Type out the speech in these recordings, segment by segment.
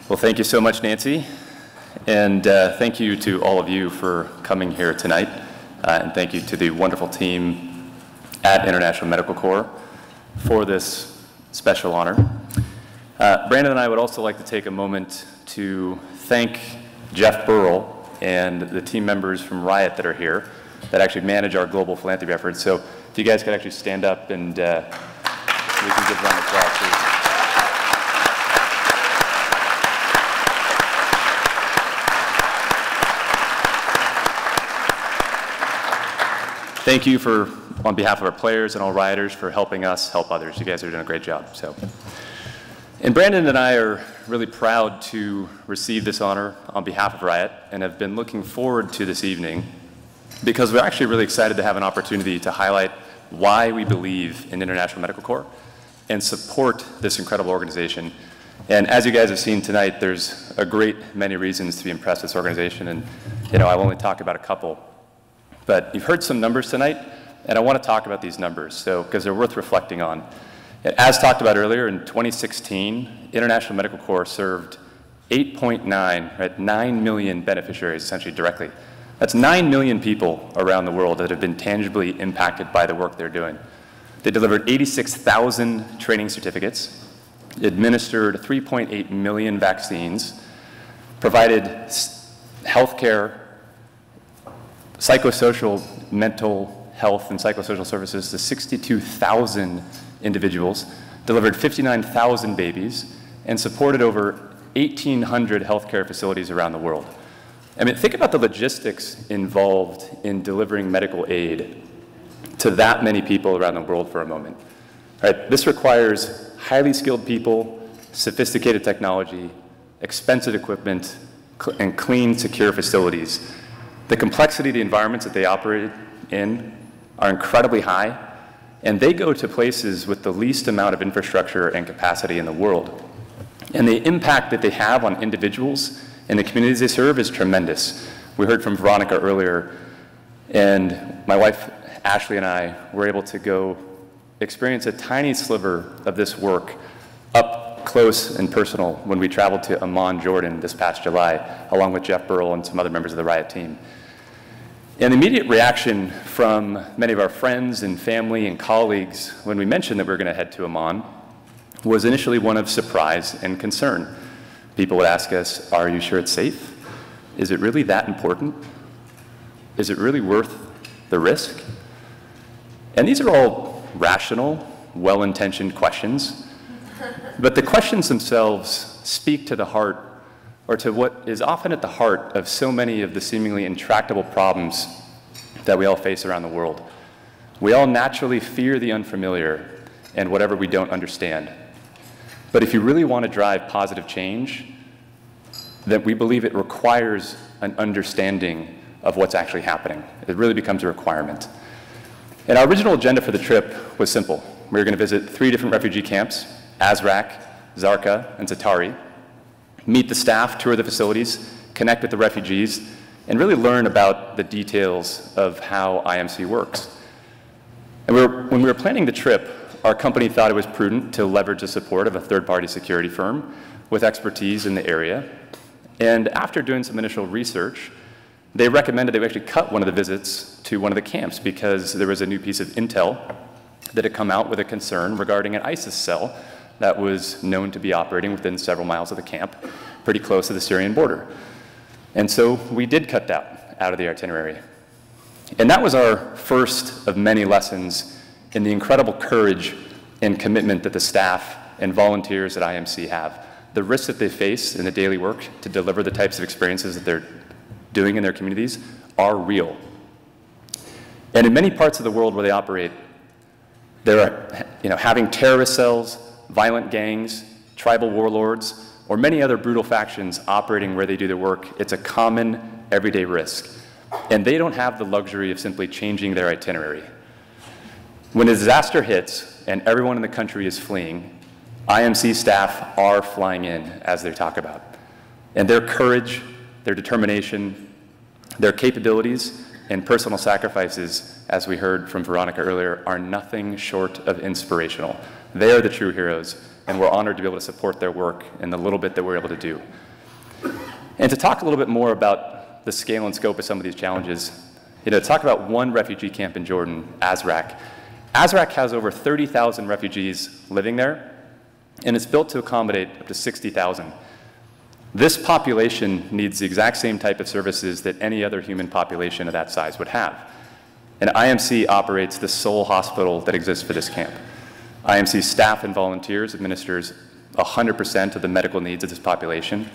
Well, thank you so much, Nancy. And thank you to all of you for coming here tonight. And thank you to the wonderful team at International Medical Corps for this special honor. Brandon and I would also like to take a moment to thank Jeff Burrell and the team members from Riot that are here that actually manage our global philanthropy efforts. So if you guys could actually stand up and we can give a round of applause, please. Thank you on behalf of our players and all rioters for helping us help others. You guys are doing a great job. And Brandon and I are really proud to receive this honor on behalf of Riot and have been looking forward to this evening because we're actually really excited to have an opportunity to highlight why we believe in International Medical Corps and support this incredible organization. And as you guys have seen tonight, there's a great many reasons to be impressed with this organization, and I'll only talk about a couple. But you've heard some numbers tonight, and I want to talk about these numbers because they're worth reflecting on. As talked about earlier, in 2016, International Medical Corps served 9 million beneficiaries essentially directly. That's 9 million people around the world that have been tangibly impacted by the work they're doing. They delivered 86,000 training certificates, administered 3.8 million vaccines, provided healthcare, psychosocial, mental health and psychosocial services to 62,000 individuals, delivered 59,000 babies, and supported over 1,800 healthcare facilities around the world. I mean, think about the logistics involved in delivering medical aid to that many people around the world for a moment. Right? This requires highly skilled people, sophisticated technology, expensive equipment, and clean, secure facilities. The complexity of the environments that they operate in are incredibly high, and they go to places with the least amount of infrastructure and capacity in the world. And the impact that they have on individuals and the communities they serve is tremendous. We heard from Veronica earlier, and my wife Ashley and I were able to go experience a tiny sliver of this work up close and personal when we traveled to Amman, Jordan this past July, along with Jeff Burrell and some other members of the Riot team. And the immediate reaction from many of our friends and family and colleagues when we mentioned that we were going to head to Amman was initially one of surprise and concern. People would ask us, are you sure it's safe? Is it really that important? Is it really worth the risk? And these are all rational, well-intentioned questions, but the questions themselves speak to the heart, or to what is often at the heart of so many of the seemingly intractable problems that we all face around the world. We all naturally fear the unfamiliar and whatever we don't understand. But if you really want to drive positive change, then we believe it requires an understanding of what's actually happening. It really becomes a requirement. And our original agenda for the trip was simple. We were going to visit 3 different refugee camps, Azraq, Zarqa, and Zaatari, meet the staff, tour the facilities, connect with the refugees, and really learn about the details of how IMC works. And when we were planning the trip, our company thought it was prudent to leverage the support of a third-party security firm with expertise in the area. And after doing some initial research, they recommended that we actually cut one of the visits to one of the camps because there was a new piece of intel that had come out with a concern regarding an ISIS cell that was known to be operating within several miles of the camp, pretty close to the Syrian border. And so we did cut that out of the itinerary. And that was our first of many lessons in the incredible courage and commitment that the staff and volunteers at IMC have. The risks that they face in the daily work to deliver the types of experiences that they're doing in their communities are real. And in many parts of the world where they operate, they're having terrorist cells, violent gangs, tribal warlords, or many other brutal factions operating where they do their work. It's a common, everyday risk. And they don't have the luxury of simply changing their itinerary. When a disaster hits and everyone in the country is fleeing, IMC staff are flying in, as they talk about. And their courage, their determination, their capabilities, and personal sacrifices, as we heard from Veronica earlier, are nothing short of inspirational. They are the true heroes, and we're honored to be able to support their work in the little bit that we're able to do. And to talk a little bit more about the scale and scope of some of these challenges, to talk about one refugee camp in Jordan, Azraq. Azraq has over 30,000 refugees living there, and it's built to accommodate up to 60,000. This population needs the exact same type of services that any other human population of that size would have. And IMC operates the sole hospital that exists for this camp. IMC staff and volunteers administers 100% of the medical needs of this population.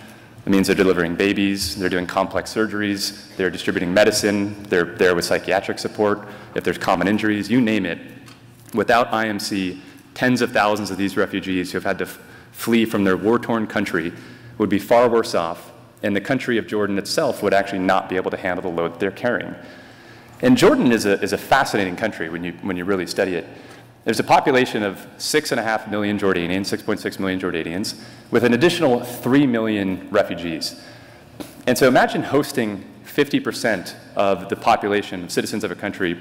It means they're delivering babies, they're doing complex surgeries, they're distributing medicine, they're there with psychiatric support, if there's common injuries, you name it. Without IMC, tens of thousands of these refugees who have had to flee from their war-torn country would be far worse off, and the country of Jordan itself would actually not be able to handle the load that they're carrying. And Jordan is a fascinating country when you really study it. There's a population of 6.5 million Jordanians, 6.6 million Jordanians, with an additional 3 million refugees. And so imagine hosting 50% of the population of citizens of a country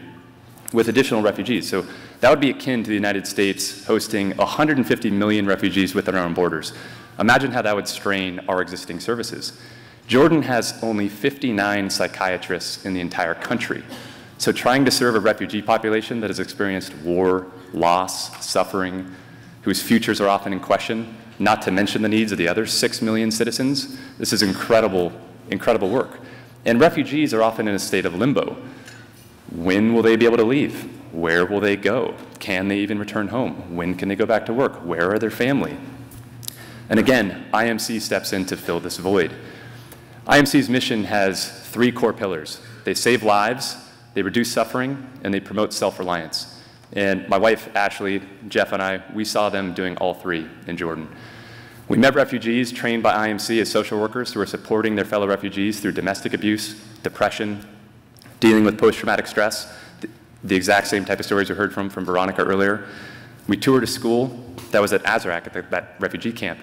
with additional refugees. So that would be akin to the United States hosting 150 million refugees within our own borders. Imagine how that would strain our existing services. Jordan has only 59 psychiatrists in the entire country. So trying to serve a refugee population that has experienced war, loss, suffering, whose futures are often in question, not to mention the needs of the other 6 million citizens, this is incredible, incredible work. And refugees are often in a state of limbo. When will they be able to leave? Where will they go? Can they even return home? When can they go back to work? Where are their family? And again, IMC steps in to fill this void. IMC's mission has 3 core pillars. They save lives, they reduce suffering, and they promote self-reliance. And my wife, Ashley, Jeff, and I, we saw them doing all 3 in Jordan. We met refugees trained by IMC as social workers who are supporting their fellow refugees through domestic abuse, depression, dealing with post-traumatic stress, the exact same type of stories we heard from Veronica earlier. We toured a school that was at Azraq, at that refugee camp,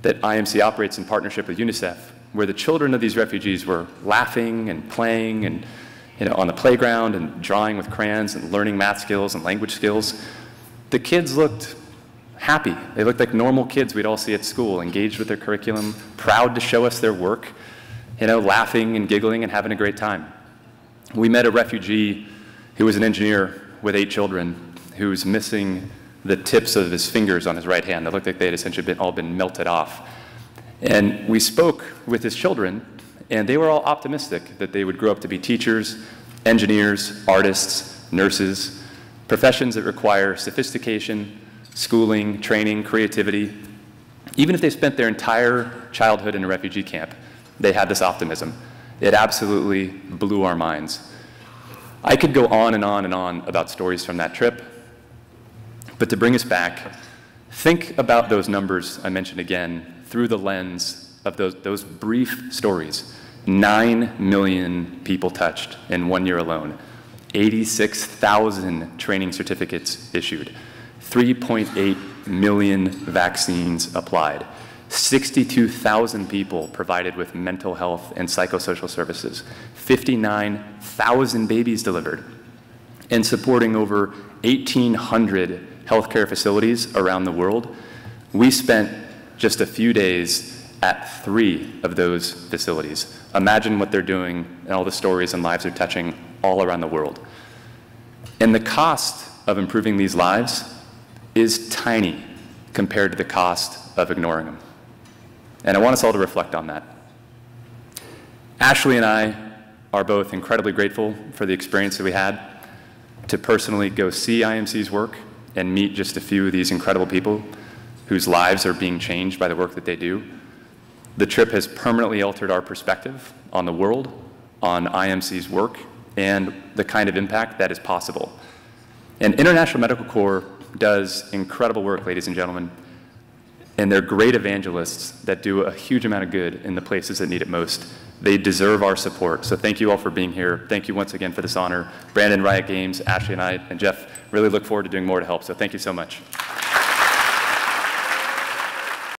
that IMC operates in partnership with UNICEF, where the children of these refugees were laughing and playing and on the playground and drawing with crayons and learning math skills and language skills. The kids looked happy. They looked like normal kids we'd all see at school, engaged with their curriculum, proud to show us their work, laughing and giggling and having a great time. We met a refugee who was an engineer with 8 children who's missing the tips of his fingers on his right hand. They looked like they had essentially all been melted off. And we spoke with his children, and they were all optimistic that they would grow up to be teachers, engineers, artists, nurses, professions that require sophistication, schooling, training, creativity. Even if they spent their entire childhood in a refugee camp, they had this optimism. It absolutely blew our minds. I could go on and on and on about stories from that trip, but to bring us back, think about those numbers I mentioned again through the lens of those brief stories. 9 million people touched in 1 year alone, 86,000 training certificates issued, 3.8 million vaccines applied, 62,000 people provided with mental health and psychosocial services, 59,000 babies delivered, and supporting over 1,800 healthcare facilities around the world. We spent just a few days at 3 of those facilities. Imagine what they're doing and all the stories and lives they're touching all around the world. And the cost of improving these lives is tiny compared to the cost of ignoring them. And I want us all to reflect on that. Ashley and I are both incredibly grateful for the experience that we had to personally go see IMC's work and meet just a few of these incredible people whose lives are being changed by the work that they do. The trip has permanently altered our perspective on the world, on IMC's work, and the kind of impact that is possible. And International Medical Corps does incredible work, ladies and gentlemen, and they're great evangelists that do a huge amount of good in the places that need it most. They deserve our support. So thank you all for being here. Thank you once again for this honor. Brandon, Riot Games, Ashley and I, and Jeff really look forward to doing more to help. So thank you so much.